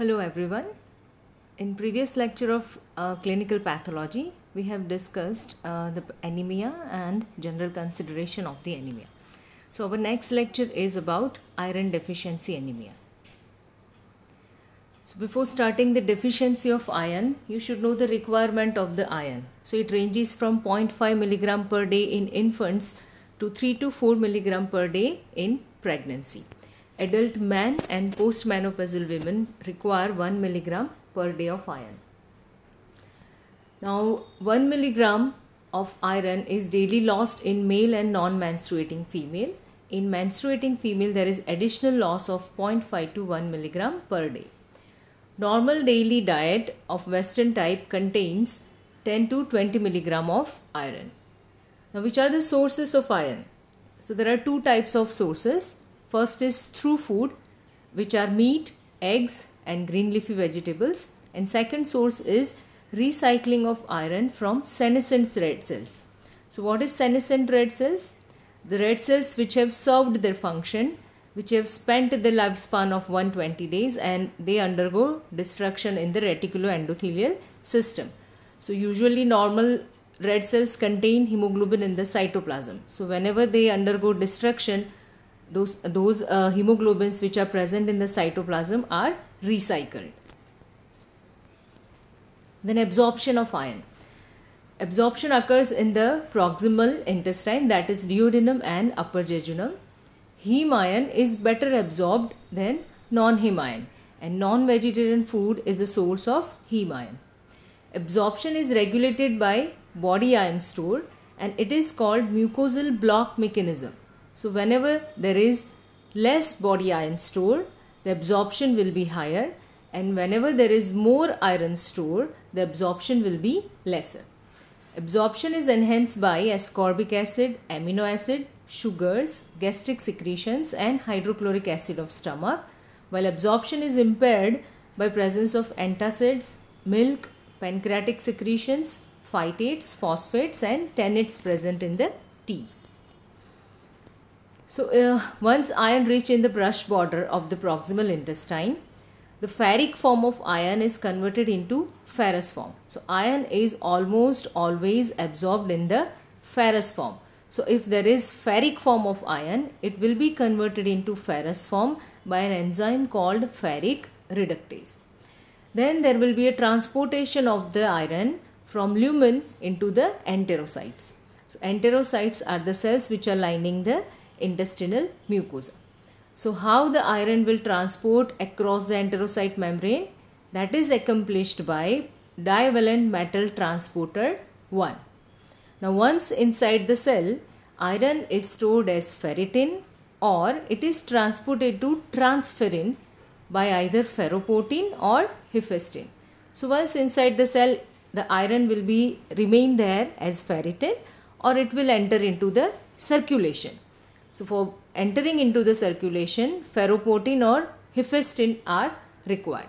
Hello everyone. In previous lecture of clinical pathology, we have discussed the anemia and general consideration of the anemia. So our next lecture is about iron deficiency anemia. So before starting the deficiency of iron, you should know the requirement of the iron. So it ranges from 0.5 milligram per day in infants to 3 to 4 milligram per day in pregnancy. Adult men and postmenopausal women require 1 milligram per day of iron. Now 1 milligram of iron is daily lost in male and non-menstruating female. In menstruating female, there is additional loss of 0.5 to 1 milligram per day. Normal daily diet of Western type contains 10 to 20 milligram of iron. Now, which are the sources of iron? So, there are two types of sources. First is through food, which are meat, eggs and green leafy vegetables. And second source is recycling of iron from senescent red cells. So, what is senescent red cells? The red cells which have served their function, which have spent the lifespan of 120 days and they undergo destruction in the reticuloendothelial system. So usually normal red cells contain hemoglobin in the cytoplasm. So whenever they undergo destruction, those hemoglobins which are present in the cytoplasm are recycled. Then absorption of iron. Absorption occurs in the proximal intestine, that is duodenum and upper jejunum. Heme iron is better absorbed than non-heme iron, and non-vegetarian food is a source of heme iron. Absorption is regulated by body iron store and it is called mucosal block mechanism. So whenever there is less body iron store, the absorption will be higher, and whenever there is more iron store, the absorption will be lesser. Absorption is enhanced by ascorbic acid, amino acid, sugars, gastric secretions and hydrochloric acid of stomach, while absorption is impaired by presence of antacids, milk, pancreatic secretions, phytates, phosphates and tannates present in the tea. So once iron reach in the brush border of the proximal intestine, the ferric form of iron is converted into ferrous form. So iron is almost always absorbed in the ferrous form. So if there is ferric form of iron, it will be converted into ferrous form by an enzyme called ferric reductase. Then there will be a transportation of the iron from lumen into the enterocytes. So enterocytes are the cells which are lining the intestinal mucosa. So how the iron will transport across the enterocyte membrane? That is accomplished by divalent metal transporter 1. Now once inside the cell, iron is stored as ferritin or it is transported to transferrin by either ferroportin or hephaestin. So once inside the cell, the iron will remain there as ferritin or it will enter into the circulation. So for entering into the circulation, ferroportin or hephaestin are required.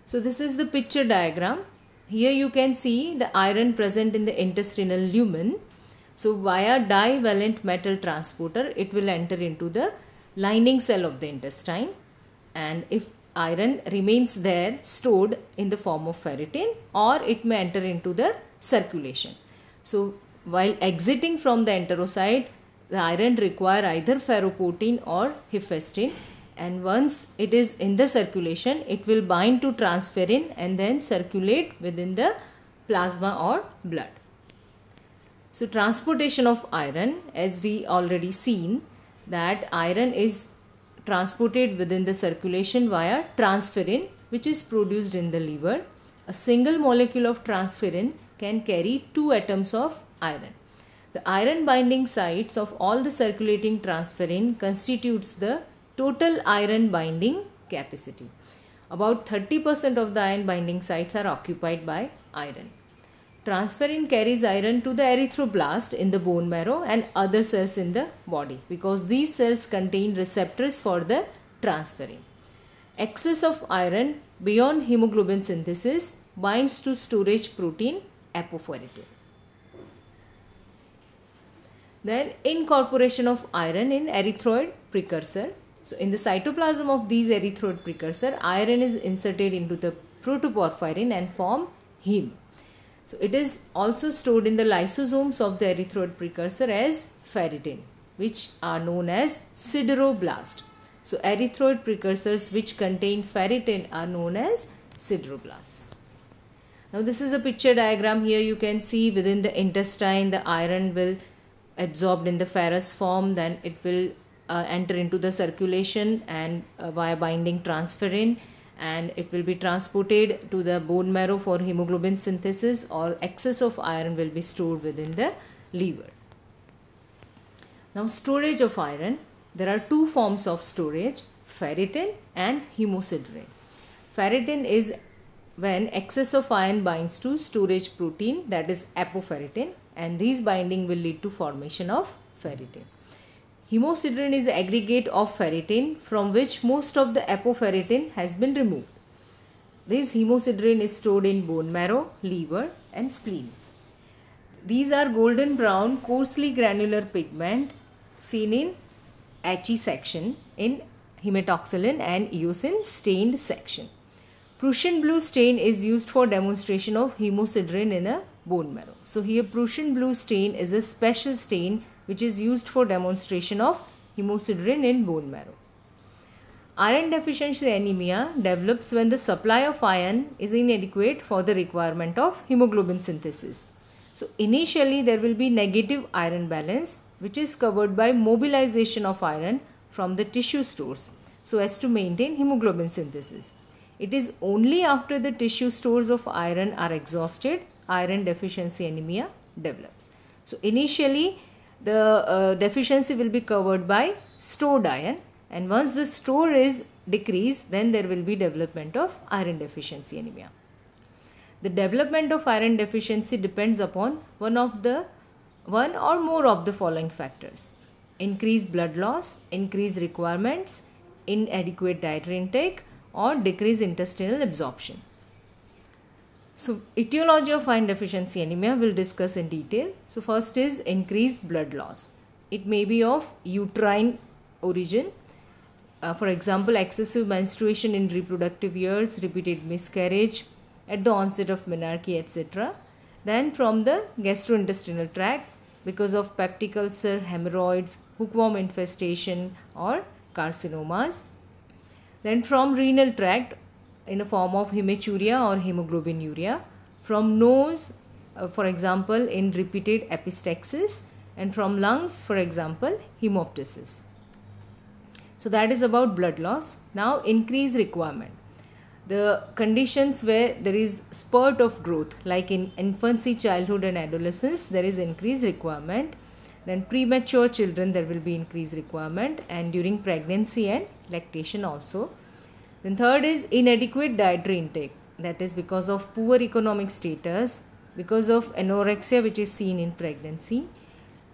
So this is the picture diagram. Here you can see the iron present in the intestinal lumen. So via divalent metal transporter, it will enter into the lining cell of the intestine, and if iron remains there stored in the form of ferritin, or it may enter into the circulation. So while exiting from the enterocyte, the iron require either ferroportin or hephaestin, and once it is in the circulation, it will bind to transferrin and then circulate within the plasma or blood. So transportation of iron, as we already seen, that iron is transported within the circulation via transferrin, which is produced in the liver. A single molecule of transferrin can carry 2 atoms of iron. The iron binding sites of all the circulating transferrin constitutes the total iron binding capacity. About 30% of the iron binding sites are occupied by iron. Transferrin carries iron to the erythroblast in the bone marrow and other cells in the body, because these cells contain receptors for the transferrin. Excess of iron beyond hemoglobin synthesis binds to storage protein apoferritin. Then incorporation of iron in erythroid precursor. So in the cytoplasm of these erythroid precursor, iron is inserted into the protoporphyrin and form heme. So it is also stored in the lysosomes of the erythroid precursor as ferritin, which are known as sideroblast. So erythroid precursors which contain ferritin are known as sideroblasts. Now this is a picture diagram. Here you can see within the intestine the iron will absorbed in the ferrous form, then it will enter into the circulation and via binding transferrin, and it will be transported to the bone marrow for hemoglobin synthesis, or excess of iron will be stored within the liver. Now storage of iron. There are two forms of storage, ferritin and hemosiderin. Ferritin is when excess of iron binds to storage protein, that is apoferritin, and these binding will lead to formation of ferritin. Hemosiderin is aggregate of ferritin from which most of the apoferritin has been removed. This hemosiderin is stored in bone marrow, liver and spleen. These are golden brown coarsely granular pigment seen in He section, in hematoxylin and eosin stained section. Prussian blue stain is used for demonstration of hemosiderin in a bone marrow. So here Prussian blue stain is a special stain which is used for demonstration of hemosiderin in bone marrow. Iron deficiency anemia develops when the supply of iron is inadequate for the requirement of hemoglobin synthesis. So initially there will be negative iron balance, which is covered by mobilization of iron from the tissue stores so as to maintain hemoglobin synthesis. It is only after the tissue stores of iron are exhausted, iron deficiency anemia develops. So initially the deficiency will be covered by stored iron, and once the store is decreased, then there will be development of iron deficiency anemia. The development of iron deficiency depends upon one or more of the following factors: increased blood loss, increased requirements, inadequate dietary intake, or decreased intestinal absorption. So etiology of iron deficiency anemia we'll discuss in detail. So first is increased blood loss. It may be of uterine origin. For example, excessive menstruation in reproductive years, repeated miscarriage, at the onset of menarche, etc. Then from the gastrointestinal tract because of peptic ulcer, hemorrhoids, hookworm infestation or carcinomas. Then from renal tract in a form of hematuria or hemoglobinuria. From nose, for example, in repeated epistaxis, and from lungs, for example, hemoptysis. So that is about blood loss. Now increased requirement. The conditions where there is spurt of growth, like in infancy, childhood and adolescence, there is increased requirement. Then premature children, there will be increased requirement, and during pregnancy and lactation also. Then third is inadequate dietary intake, that is because of poor economic status, because of anorexia which is seen in pregnancy,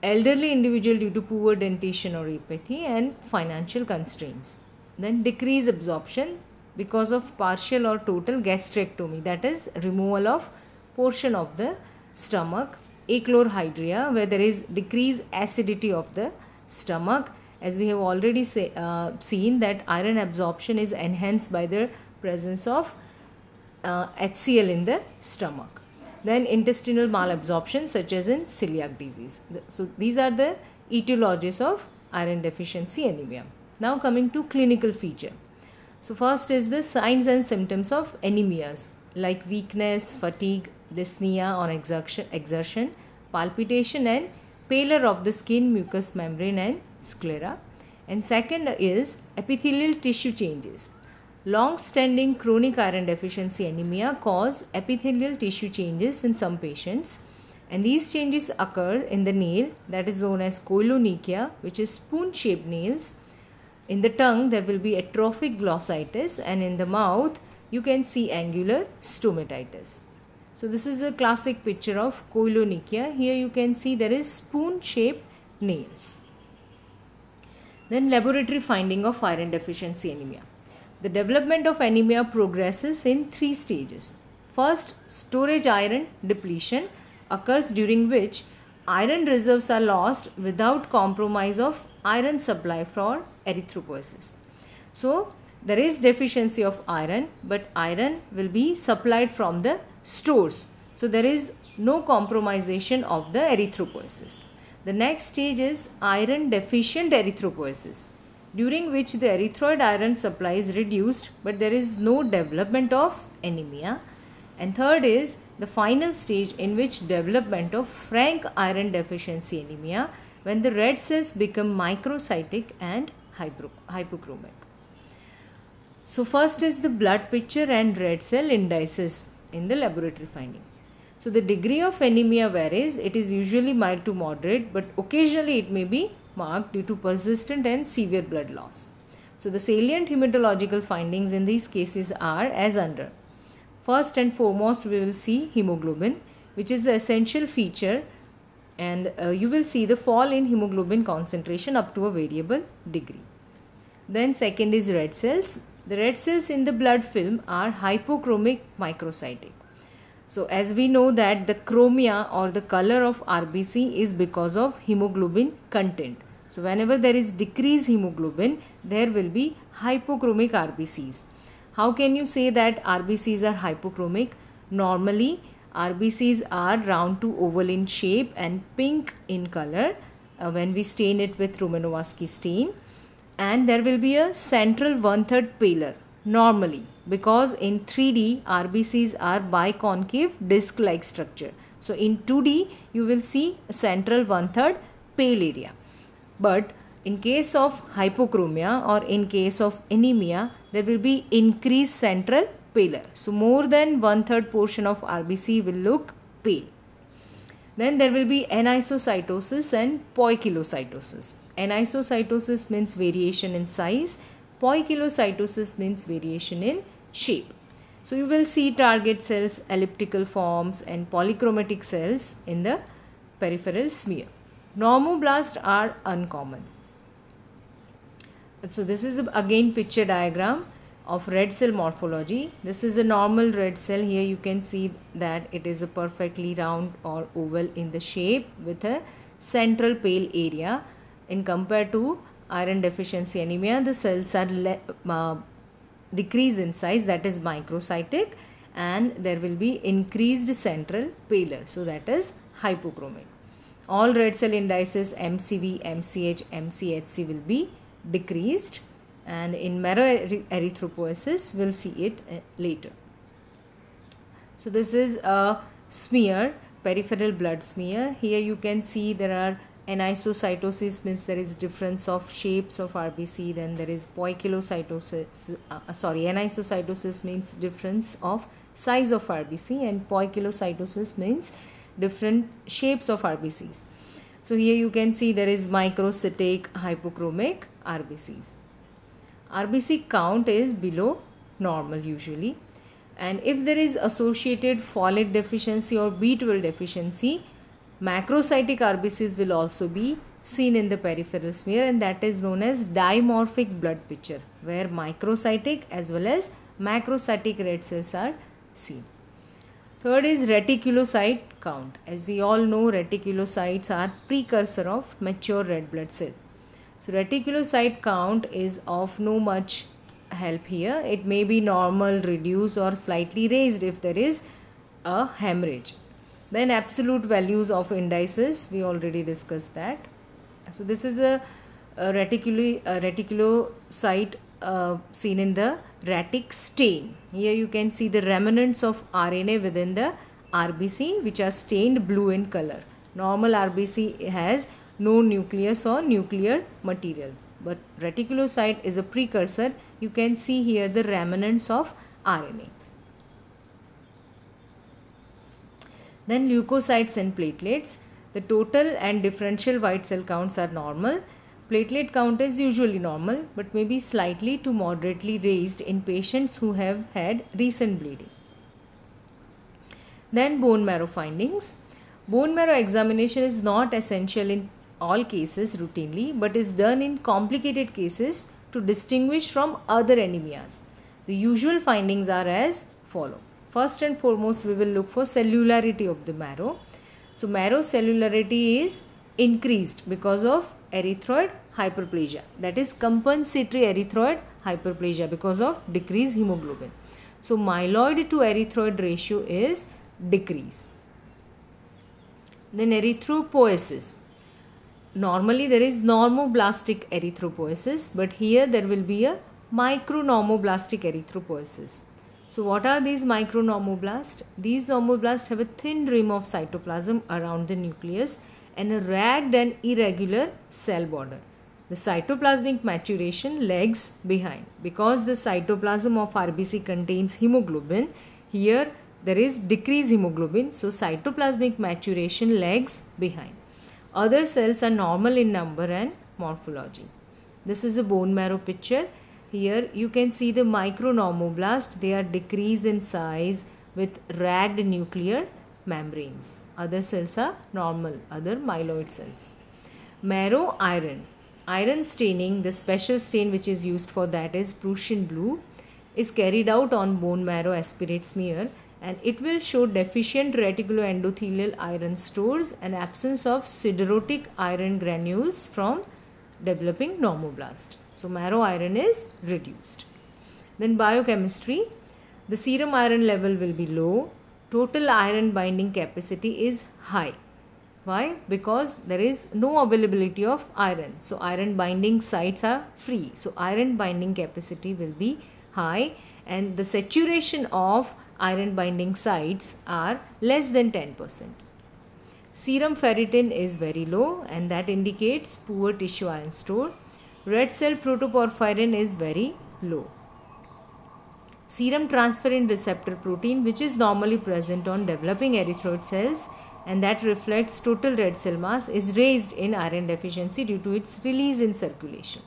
elderly individual due to poor dentition or apathy, and financial constraints. Then decreased absorption because of partial or total gastrectomy, that is removal of portion of the stomach, achlorhydria where there is decreased acidity of the stomach. As we have already seen that iron absorption is enhanced by the presence of HCl in the stomach. Then intestinal malabsorption such as in celiac disease. So these are the etiologies of iron deficiency anemia. Now coming to clinical feature. So first is the signs and symptoms of anemias like weakness, fatigue, dyspnea on exertion, palpitation and pallor of the skin, mucous membrane and sclera. And second is epithelial tissue changes. Long-standing chronic iron deficiency anemia cause epithelial tissue changes in some patients, and these changes occur in the nail, that is known as koilonychia, which is spoon-shaped nails. In the tongue there will be atrophic glossitis, and in the mouth you can see angular stomatitis. So this is a classic picture of koilonychia. Here you can see there is spoon-shaped nails. Then laboratory finding of iron deficiency anemia. The development of anemia progresses in 3 stages. First, storage iron depletion occurs, during which iron reserves are lost without compromise of iron supply for erythropoiesis. So there is deficiency of iron, but iron will be supplied from the stores. So there is no compromisation of the erythropoiesis. The next stage is iron deficient erythropoiesis, during which the erythroid iron supply is reduced, but there is no development of anemia. And third is the final stage, in which development of frank iron deficiency anemia, when the red cells become microcytic and hypochromic. So first is the blood picture and red cell indices in the laboratory finding. So the degree of anemia varies. It is usually mild to moderate, but occasionally it may be marked due to persistent and severe blood loss. So the salient hematological findings in these cases are as under. First and foremost, we will see hemoglobin, which is the essential feature, and you will see the fall in hemoglobin concentration up to a variable degree. Then second is red cells. The red cells in the blood film are hypochromic microcytic. So as we know that the chromia or the color of RBC is because of hemoglobin content. So whenever there is decreased hemoglobin, there will be hypochromic RBCs. How can you say that RBCs are hypochromic? Normally RBCs are round to oval in shape and pink in color when we stain it with Romanowski stain, and there will be a central 1/3 pallor normally, because in 3D RBCs are biconcave disc-like structure. So in 2D you will see a central 1/3 pale area. But in case of hypochromia or in case of anemia, there will be increased central pallor. So more than 1/3 portion of RBC will look pale. Then there will be anisocytosis and poikilocytosis. Anisocytosis means variation in size. Poikilocytosis means variation in shape. So you will see target cells, elliptical forms and polychromatic cells in the peripheral smear. Normoblasts are uncommon. So this is again picture diagram of red cell morphology. This is a normal red cell. Here you can see that it is a perfectly round or oval in the shape with a central pale area. In compared to iron deficiency anemia, the cells are decrease in size, that is microcytic, and there will be increased central pallor, so that is hypochromic. All red cell indices MCV, MCH, MCHC will be decreased, and in marrow erythropoiesis we'll see it later. So this is a smear, peripheral blood smear. Here you can see there are anisocytosis, means there is difference of shapes of RBC. Then there is poikilocytosis, anisocytosis means difference of size of RBC, and poikilocytosis means different shapes of RBCs. So here you can see there is microcytic, hypochromic RBCs. RBC count is below normal usually, and if there is associated folate deficiency or B12 deficiency, macrocytic RBCs will also be seen in the peripheral smear, and that is known as dimorphic blood picture, where microcytic as well as macrocytic red cells are seen. Third is reticulocyte count. As we all know, reticulocytes are precursor of mature red blood cell. So reticulocyte count is of no much help here. It may be normal, reduced or slightly raised if there is a hemorrhage. Then absolute values of indices, we already discussed that. So this is a reticulocyte seen in the Ratic stain. Here you can see the remnants of RNA within the RBC, which are stained blue in color. Normal RBC has no nucleus or nuclear material, but reticulocyte is a precursor. You can see here the remnants of RNA. Then leukocytes and platelets. The total and differential white cell counts are normal. Platelet count is usually normal, but may be slightly to moderately raised in patients who have had recent bleeding. Then bone marrow findings. Bone marrow examination is not essential in all cases routinely, but is done in complicated cases to distinguish from other anemias. The usual findings are as follow. First and foremost, we will look for cellularity of the marrow. So marrow cellularity is increased because of erythroid hyperplasia, that is compensatory erythroid hyperplasia because of decreased hemoglobin. So myeloid to erythroid ratio is decrease. Then erythropoiesis. Normally there is normoblastic erythropoiesis, but here there will be a micronormoblastic erythropoiesis. So what are these micronormoblasts? These normoblasts have a thin rim of cytoplasm around the nucleus and a ragged and irregular cell border. The cytoplasmic maturation lags behind. Because the cytoplasm of RBC contains hemoglobin, here there is decreased hemoglobin, so cytoplasmic maturation lags behind. Other cells are normal in number and morphology. This is a bone marrow picture. Here you can see the micronormoblast. They are decreased in size with ragged nuclear membranes. Other cells are normal, other myeloid cells. Marrow iron. Iron staining, the special stain which is used for that is Prussian blue, is carried out on bone marrow aspirate smear, and it will show deficient reticuloendothelial iron stores and absence of siderotic iron granules from developing normoblast. So marrow iron is reduced. Then biochemistry, the serum iron level will be low. Total iron binding capacity is high. Why? Because there is no availability of iron. So iron binding sites are free. So iron binding capacity will be high, and the saturation of iron binding sites are less than 10%. Serum ferritin is very low, and that indicates poor tissue iron store. Red cell protoporphyrin is very low. Serum transferrin receptor protein, which is normally present on developing erythroid cells and that reflects total red cell mass, is raised in iron deficiency due to its release in circulation.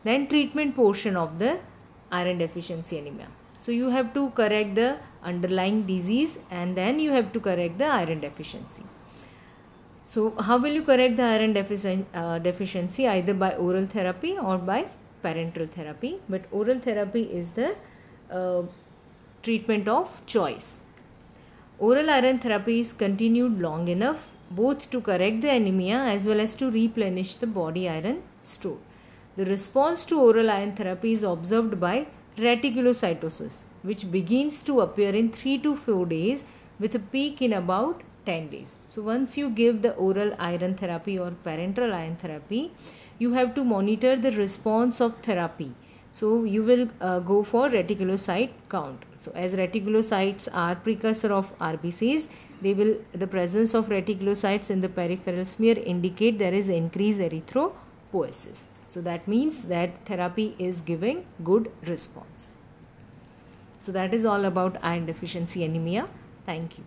Then treatment portion of the iron deficiency anemia. So you have to correct the underlying disease and then you have to correct the iron deficiency. So how will you correct the iron deficiency? Either by oral therapy or by parenteral therapy. But oral therapy is the treatment of choice. Oral iron therapy is continued long enough both to correct the anemia as well as to replenish the body iron store. The response to oral iron therapy is observed by reticulocytosis, which begins to appear in 3 to 4 days with a peak in about 10 days. So once you give the oral iron therapy or parenteral iron therapy, you have to monitor the response of therapy. So you will go for reticulocyte count. So as reticulocytes are precursor of RBCs, the presence of reticulocytes in the peripheral smear indicate there is increased erythropoiesis. So that means that therapy is giving good response. So that is all about iron deficiency anemia. Thank you.